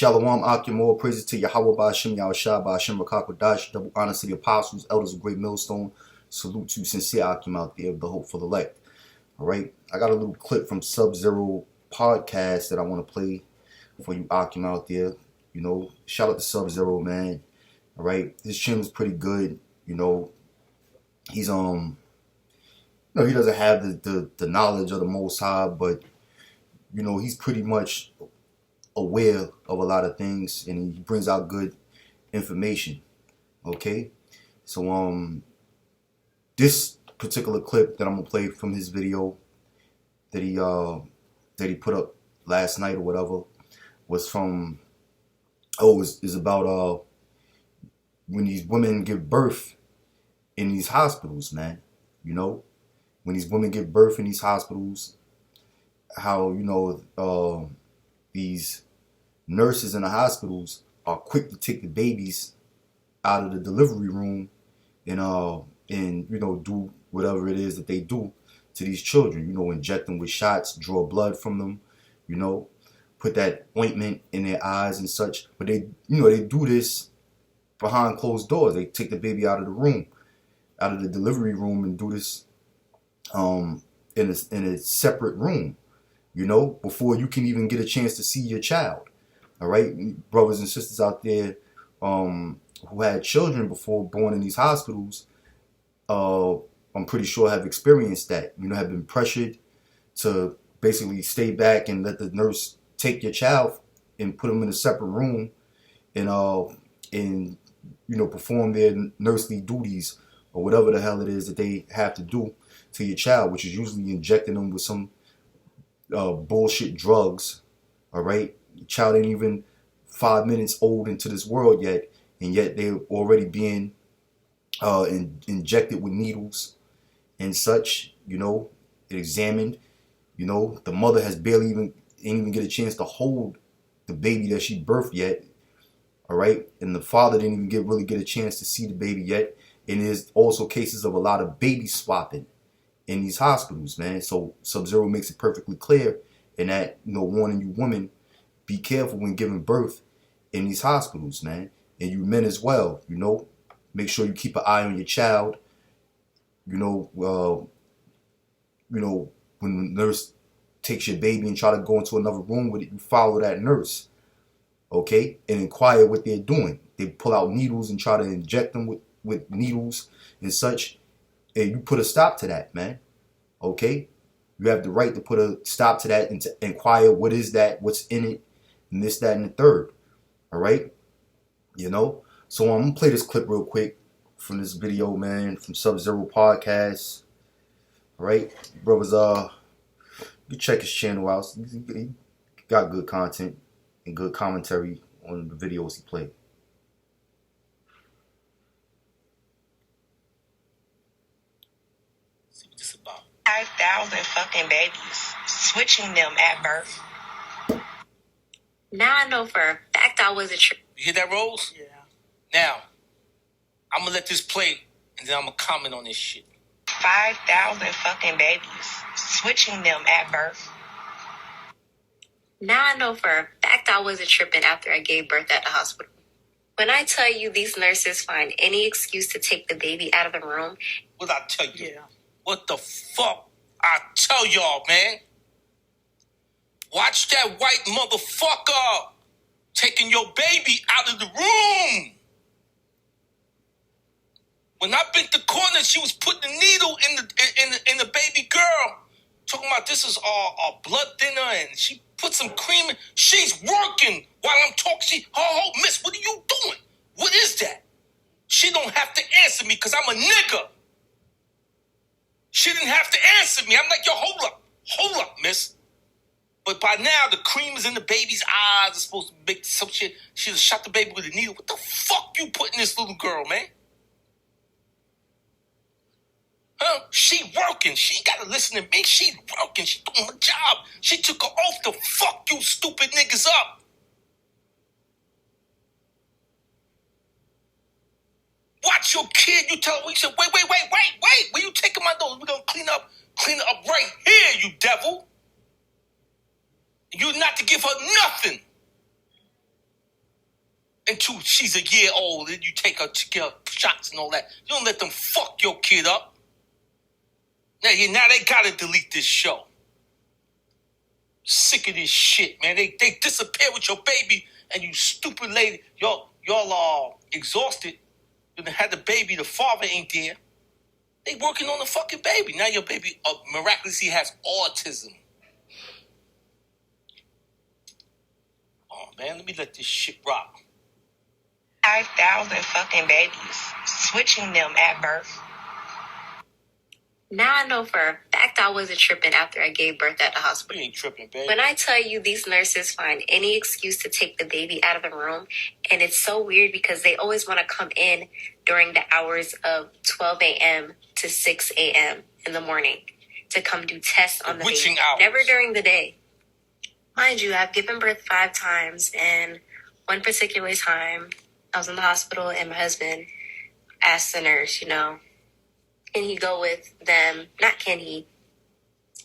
Shalom, Akim, all praises to Yahweh, Ba'ashem, Yahushua, Ba'ashem, Rakakwadash, double honors to the apostles, elders of Great Millstone. Salute to sincere Akim out there, the hope for the elect. All right, I got a little clip from Sub-Zero podcast that I want to play for you Akim out there. You know, shout out to Sub-Zero, man. All right, his channel's pretty good. You know, he's he doesn't have the knowledge of the Most High, but you know, he's pretty much aware of a lot of things, and he brings out good information. Okay, so this particular clip that I'm gonna play from his video that he put up last night or whatever was from is about when these women give birth in these hospitals, man. You know, when these women give birth in these hospitals, how, you know, these nurses in the hospitals are quick to take the babies out of the delivery room and you know, do whatever it is that they do to these children. You know, inject them with shots, draw blood from them, you know, put that ointment in their eyes and such. But they, you know, they do this behind closed doors. They take the baby out of the room, out of the delivery room, and do this in a separate room, you know, before you can even get a chance to see your child. All right, brothers and sisters out there who had children before born in these hospitals, I'm pretty sure have experienced that. You know, have been pressured to basically stay back and let the nurse take your child and put them in a separate room and you know, perform their nursely duties or whatever the hell it is that they have to do to your child, which is usually injecting them with some bullshit drugs. All right, the child ain't even 5 minutes old into this world yet, and yet they're already being injected with needles and such. You know, examined. You know, the mother has barely ain't even get a chance to hold the baby that she birthed yet. All right, and the father didn't even really get a chance to see the baby yet. And there's also cases of a lot of baby swapping in these hospitals, man. So Sub-Zero makes it perfectly clear in that, you know, warning you women, be careful when giving birth in these hospitals, man. And you men as well, you know, make sure you keep an eye on your child. You know, when the nurse takes your baby and try to go into another room with it, you follow that nurse, okay, and inquire what they're doing. They pull out needles and try to inject them with needles and such, and you put a stop to that, man. Okay, you have the right to put a stop to that and to inquire what is that, what's in it, and this, that, and the third. All right, you know. So I'm gonna play this clip real quick from this video, man, from Sub-Zero podcast. All right, brothers, you check his channel out. He got good content and good commentary on the videos he played. See what this is about. 5,000 fucking babies, switching them at birth. Now I know for a fact I wasn't true. You hear that, Rose? Yeah. Now, I'm gonna let this play, and then I'm gonna comment on this shit. 5,000 fucking babies, switching them at birth. Now I know for a fact I wasn't tripping after I gave birth at the hospital. When I tell you these nurses find any excuse to take the baby out of the room. What I tell you? Yeah. What the fuck I tell y'all, man? Watch that white motherfucker taking your baby out of the room. When I bent the corner, she was putting the needle in the baby girl, talking about this is a blood thinner, and she put some cream in. She's working while I'm talking. Oh, miss, what are you doing? What is that? She don't have to answer me because I'm a nigga. She didn't have to answer me. I'm like, yo, hold up, miss. But by now, the cream is in the baby's eyes. It's supposed to make some shit. She just shot the baby with a needle. What the fuck you put in this little girl, man? Huh? She working. She gotta listen to me. She's working. She doing her job. She took her oath to fuck you stupid niggas up. Watch your kid. You tell her, you said, wait. Where you taking my nose? We're gonna clean it up right here, you devil. You're not to give her nothing. until she's a year old and you take her to get her shots and all that. You don't let them fuck your kid up. Now they gotta delete this show. Sick of this shit, man. They disappear with your baby and you stupid lady. Y'all are exhausted. You had the baby, the father ain't there. They working on the fucking baby. Now your baby miraculously has autism. Oh man, let me let this shit rock. 5,000 fucking babies, switching them at birth. Now I know for a fact I wasn't tripping after I gave birth at the hospital. You ain't tripping, baby. When I tell you these nurses find any excuse to take the baby out of the room, and it's so weird because they always want to come in during the hours of 12 a.m. to 6 a.m. in the morning to come do tests on the baby. Hours. Never during the day. Mind you, I've given birth 5 times, and one particular time I was in the hospital and my husband asked the nurse, can he go with them? Not can he.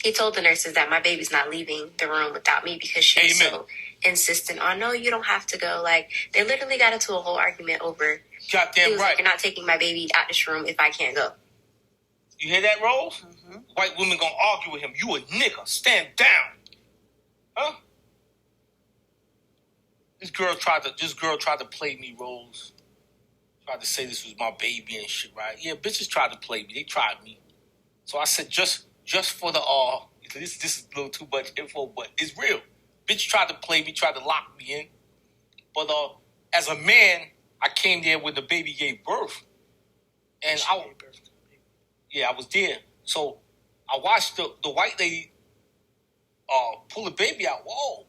He told the nurses that my baby's not leaving the room without me because she was so insistent on, no, you don't have to go. Like, they literally got into a whole argument over, goddamn right. Like, you're not taking my baby out this room if I can't go. You hear that, Rose? Mm-hmm. White women gonna argue with him. You a nigga. Stand down. Huh? This girl tried to play me, Rose. Tried to say this was my baby and shit, right? Yeah, bitches tried to play me. They tried me. So I said, just for the this is a little too much info, but it's real. Bitch tried to play me, tried to lock me in. But as a man, I came there when the baby gave birth. And I was there. So I watched the white lady pull the baby out. Whoa.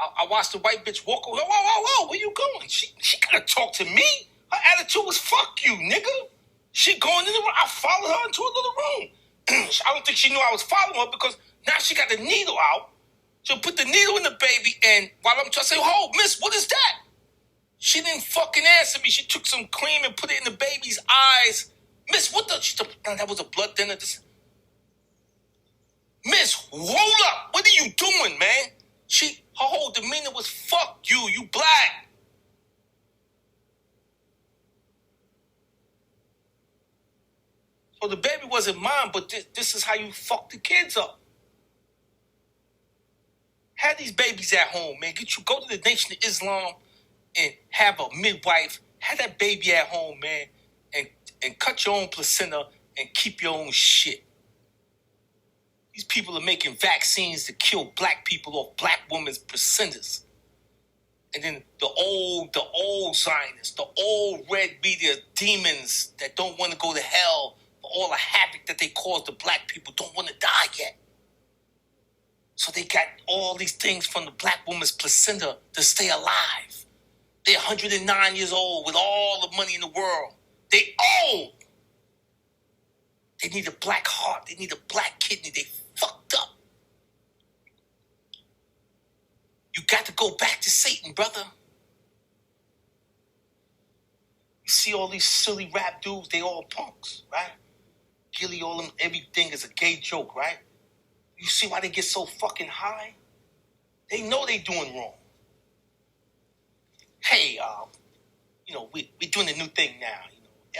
I watched the white bitch walk away. Whoa, where you going? She gotta talk to me. Her attitude was, fuck you, nigga. She going in the room. I followed her into another room. I don't think she knew I was following her because now she got the needle out. She'll put the needle in the baby, and while I'm trying to say, oh, miss, what is that? She didn't fucking answer me. She took some cream and put it in the baby's eyes. Miss, what the? That was a blood thinner. Miss, roll up. What are you doing, man? Her whole demeanor was, fuck you, you black. So the baby wasn't mine, but this is how you fuck the kids up. Have these babies at home, man. Go to the Nation of Islam and have a midwife. Have that baby at home, man, and cut your own placenta and keep your own shit. These people are making vaccines to kill black people off black women's placentas. And then the old Zionists, the old red media demons that don't want to go to hell for all the havoc that they caused to black people don't want to die yet. So they got all these things from the black woman's placenta to stay alive. They're 109 years old with all the money in the world. They old. They need a black heart. They need a black kidney. They fucked up. You got to go back to Satan, brother. You see all these silly rap dudes, they all punks, right? Gilly, all them, everything is a gay joke, right? You see why they get so fucking high? They know they doing wrong. Hey, we're doing a new thing now.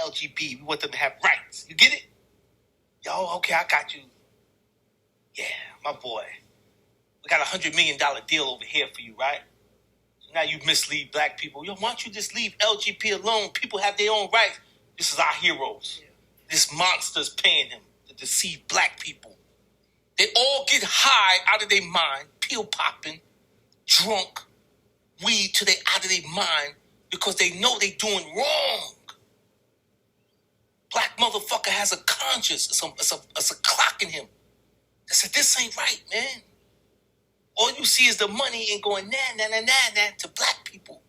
LGBT, we want them to have rights. You get it? Yo, okay, I got you. Yeah, my boy. We got $100 million deal over here for you, right? So now you mislead black people. Yo, why don't you just leave LGBT alone? People have their own rights. This is our heroes. This monster's paying them to deceive black people. They all get high out of their mind, pill popping, drunk, weed till they out of their mind because they know they doing wrong. Black motherfucker has a conscience. It's a clock in him. They said, this ain't right, man. All you see is the money and going nah to black people.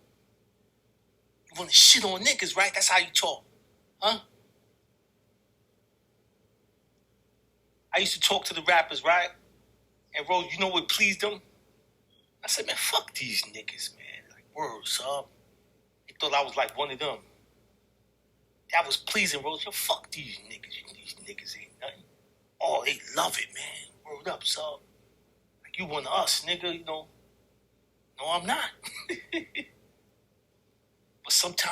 You want to shit on niggas, right? That's how you talk. Huh? I used to talk to the rappers, right? And Rose, you know what pleased them? I said, man, fuck these niggas, man. Like, words up. They thought I was like one of them. That was pleasing, Rose. Yo, fuck these niggas. These niggas ain't nothing. Oh, they love it, man. Word up, sub. Like, you one of us, nigga, No, I'm not.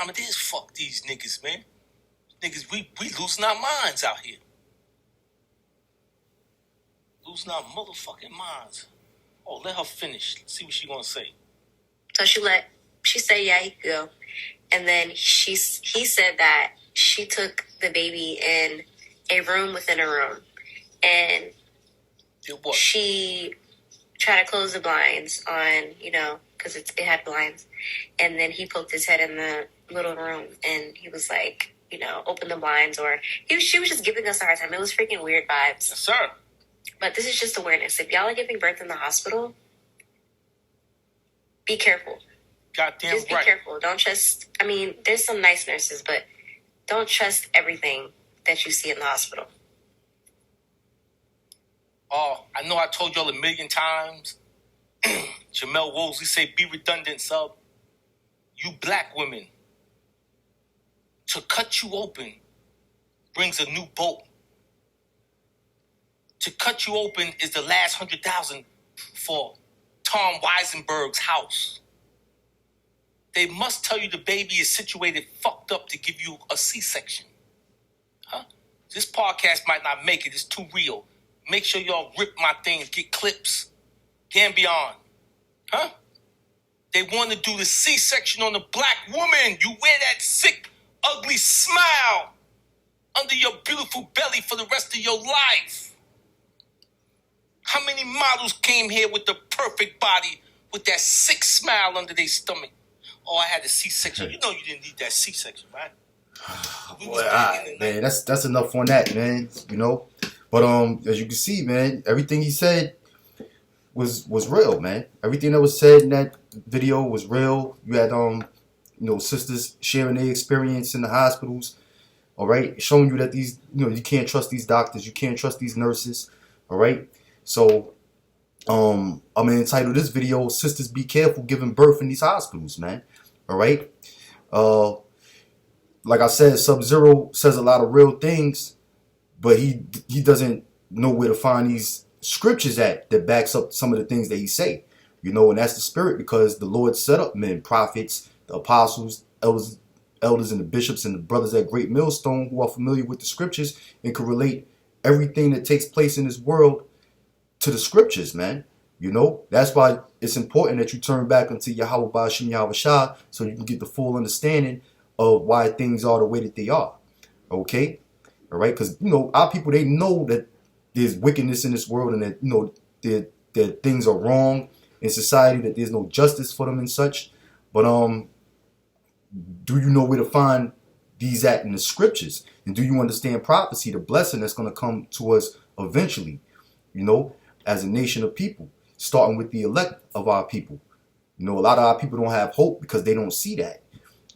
time it is. Fuck these niggas, man. Niggas, we losing our minds out here. Losing our motherfucking minds. Oh, let her finish. Let's see what she gonna say. So she said, yeah, he could go. And then he said that she took the baby in a room within a room. And she tried to close the blinds on, because it had blinds. And then he poked his head in the little room and he was like, open the blinds, or she was just giving us a hard time. It was freaking weird vibes. Yes, sir. But this is just awareness. If y'all are giving birth in the hospital, be careful. Goddamn just be right. careful. Don't trust. I mean, there's some nice nurses, but don't trust everything that you see in the hospital. Oh, I know I told y'all a million times. Jamel Woolsey say, be redundant, sub. You black women, to cut you open brings a new boat. To cut you open is the last 100,000 for Tom Weisenberg's house. They must tell you the baby is situated fucked up to give you a C-section. Huh? This podcast might not make it. It's too real. Make sure y'all rip my things, get clips. Gambion. Huh? They want to do the C-section on the black woman. You wear that sick, ugly smile under your beautiful belly for the rest of your life. How many models came here with the perfect body with that sick smile under their stomach? Oh, I had a C-section. You know you didn't need that C-section, right? Boy, man, that's enough on that, man. But as you can see, man, everything he said was real, man. Everything that was said in that video was real. You had sisters sharing their experience in the hospitals, all right, showing you that these, you can't trust these doctors, you can't trust these nurses, all right. So I'm gonna entitle this video "Sisters Be Careful Giving Birth in These Hospitals," man. All right. Like I said, Sub-Zero says a lot of real things, but he doesn't know where to find these scriptures at that backs up some of the things that he say. And that's the spirit, because the Lord set up men, prophets, the apostles, elders and the bishops and the brothers at Great Millstone who are familiar with the scriptures and can relate everything that takes place in this world to the scriptures, man. That's why it's important that you turn back into Yahweh Ba'ashem Yahweh Shah so you can get the full understanding of why things are the way that they are. Okay? All right? Because, our people, they know that there's wickedness in this world and that, that things are wrong in society, that there's no justice for them and such. But do you know where to find these at in the scriptures? And do you understand prophecy, the blessing that's going to come to us eventually, as a nation of people, starting with the elect of our people? A lot of our people don't have hope because they don't see that.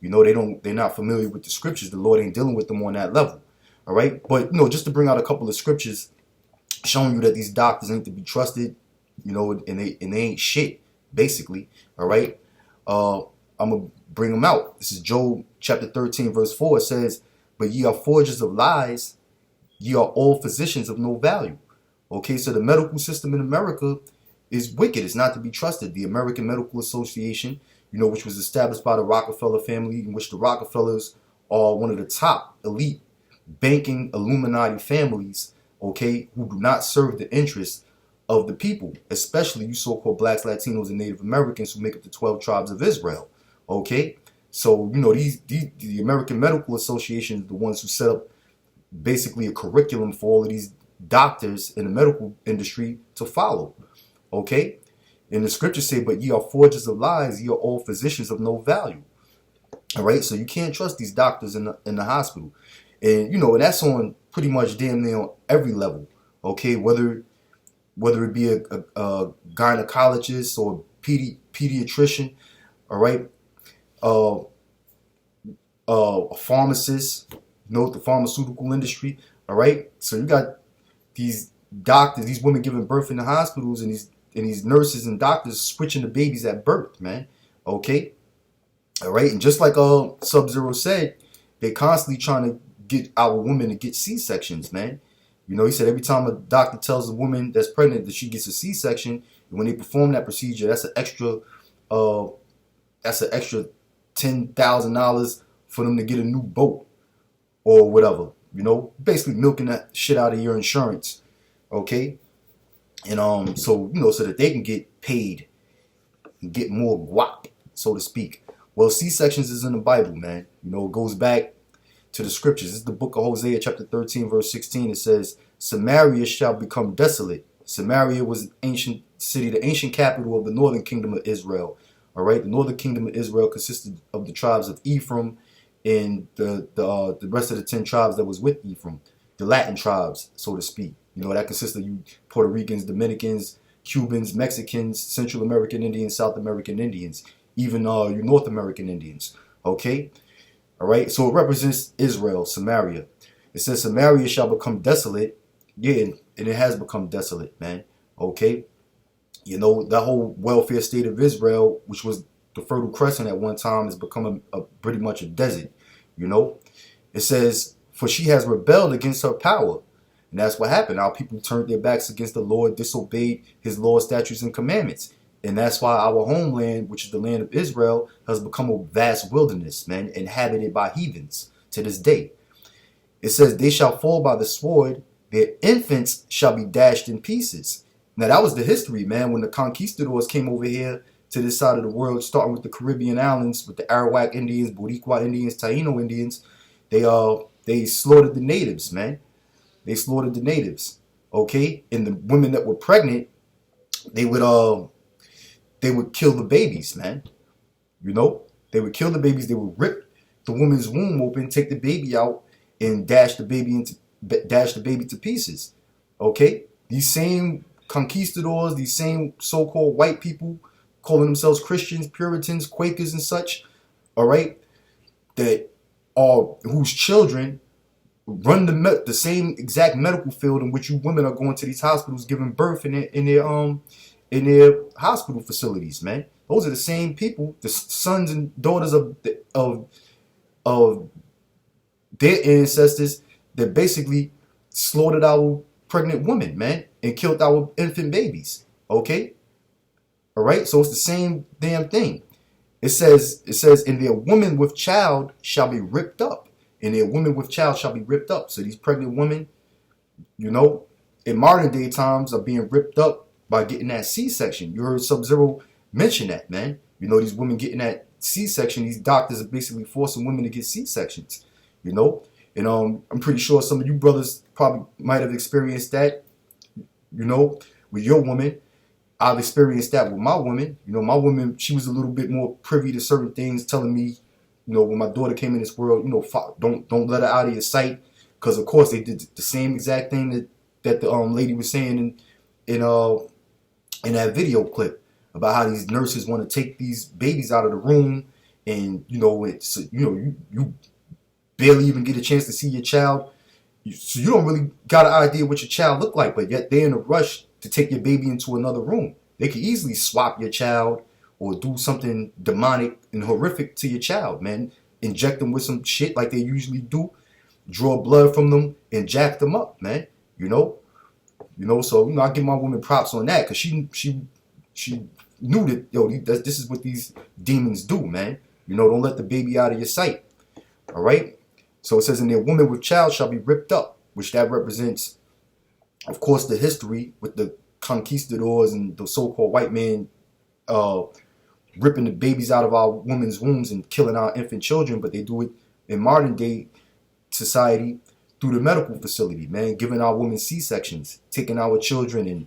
They're not familiar with the scriptures. The Lord ain't dealing with them on that level. All right. But, just to bring out a couple of scriptures showing you that these doctors ain't to be trusted, and they ain't shit, basically. All right. I'm going to bring them out. This is Job chapter 13, verse 4. It says, "But ye are forgers of lies. Ye are all physicians of no value." Okay. So the medical system in America is wicked. It's not to be trusted. The American Medical Association, which was established by the Rockefeller family, in which the Rockefellers are one of the top elite banking Illuminati families, okay, who do not serve the interests of the people, especially you so-called blacks, Latinos, and Native Americans who make up the 12 tribes of Israel, okay? So, the American Medical Association is the ones who set up basically a curriculum for all of these doctors in the medical industry to follow, okay? And the scriptures say, "But ye are forgers of lies, ye are all physicians of no value." All right, so you can't trust these doctors in the hospital. And, and that's on pretty much damn near on every level, okay? Whether it be a gynecologist or pediatrician, all right? A pharmacist, the pharmaceutical industry, all right? So you got these doctors, these women giving birth in the hospitals, and these nurses and doctors switching the babies at birth, man. Okay? All right? And just like Sub-Zero said, they're constantly trying to get our women to get C-sections, man. He said every time a doctor tells a woman that's pregnant that she gets a C-section, and when they perform that procedure, that's an extra $10,000 for them to get a new boat or whatever. You know, basically milking that shit out of your insurance. Okay? And so, you know, so that they can get paid and get more guap, so to speak. Well, C-sections is in the Bible, man. You know, it goes back to the scriptures. This is the book of Hosea, chapter 13, verse 16. It says, Samaria shall become desolate. Samaria was an ancient city, the ancient capital of the northern kingdom of Israel. All right, the northern kingdom of Israel consisted of the tribes of Ephraim and the rest of the 10 tribes that was with Ephraim, the Latin tribes, so to speak. You know, that consists of you Puerto Ricans, Dominicans, Cubans, Mexicans, Central American Indians, South American Indians, even you North American Indians. Okay, all right. So it represents Israel, Samaria. It says Samaria shall become desolate. Yeah, and it has become desolate, man. Okay, you know, that whole welfare state of Israel, which was the Fertile Crescent at one time, has become a pretty much a desert. You know, it says, for she has rebelled against her power. And that's what happened. Our people turned their backs against the Lord, disobeyed his laws, statutes, and commandments. And that's why our homeland, which is the land of Israel, has become a vast wilderness, man, inhabited by heathens to this day. It says, they shall fall by the sword, their infants shall be dashed in pieces. Now, that was the history, man, when the conquistadors came over here to this side of the world, starting with the Caribbean islands, with the Arawak Indians, Boricua Indians, Taino Indians. They slaughtered the natives, man. They slaughtered the natives, okay? And the women that were pregnant, they would kill the babies, man. You know, they would kill the babies. They would rip the woman's womb open, take the baby out, and dash the baby to pieces. Okay, these same conquistadors, these same so-called white people, calling themselves Christians, Puritans, Quakers, and such. All right, that are whose children run the same exact medical field in which you women are going to these hospitals giving birth in their hospital facilities, man. Those are the same people, the sons and daughters of their ancestors that basically slaughtered our pregnant women, man, and killed our infant babies. Okay, all right. So it's the same damn thing. It says, and their woman with child shall be ripped up. And their women with child shall be ripped up. So these pregnant women, you know, in modern day times are being ripped up by getting that C-section. You heard Sub-Zero mention that, man. You know, these women getting that C-section, these doctors are basically forcing women to get C-sections, you know. And I'm pretty sure some of you brothers probably might have experienced that, you know, with your woman. I've experienced that with my woman. You know, my woman, she was a little bit more privy to certain things, telling me, you know, when my daughter came in this world, you know, don't let her out of your sight, because of course they did the same exact thing that the lady was saying in that video clip about how these nurses want to take these babies out of the room, and you know you barely even get a chance to see your child, so you don't really got an idea what your child look like, but yet they're in a rush to take your baby into another room. They could easily swap your child or do something demonic and horrific to your child, man. Inject them with some shit like they usually do. Draw blood from them and jack them up, man. You know. So I give my woman props on that, because she knew that, yo, this is what these demons do, man. You know, don't let the baby out of your sight. All right. So it says, and their woman with child shall be ripped up, which that represents, of course, the history with the conquistadors and the so-called white man ripping the babies out of our women's wombs and killing our infant children. But they do it in modern day society through the medical facility, man, giving our women C-sections, taking our children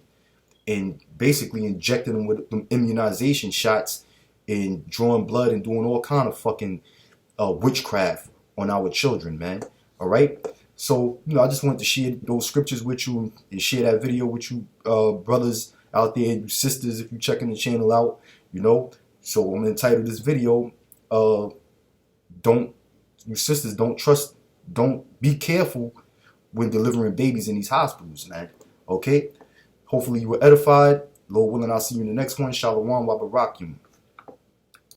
and basically injecting them with them immunization shots and drawing blood and doing all kind of fucking witchcraft on our children, man. All right. So, you know, I just wanted to share those scriptures with you and share that video with you, brothers out there, and you sisters, if you're checking the channel out, you know. So I'm going to title this video, don't be careful when delivering babies in these hospitals, man. Okay? Hopefully you were edified. Lord willing, I'll see you in the next one. Shalom wa barakum.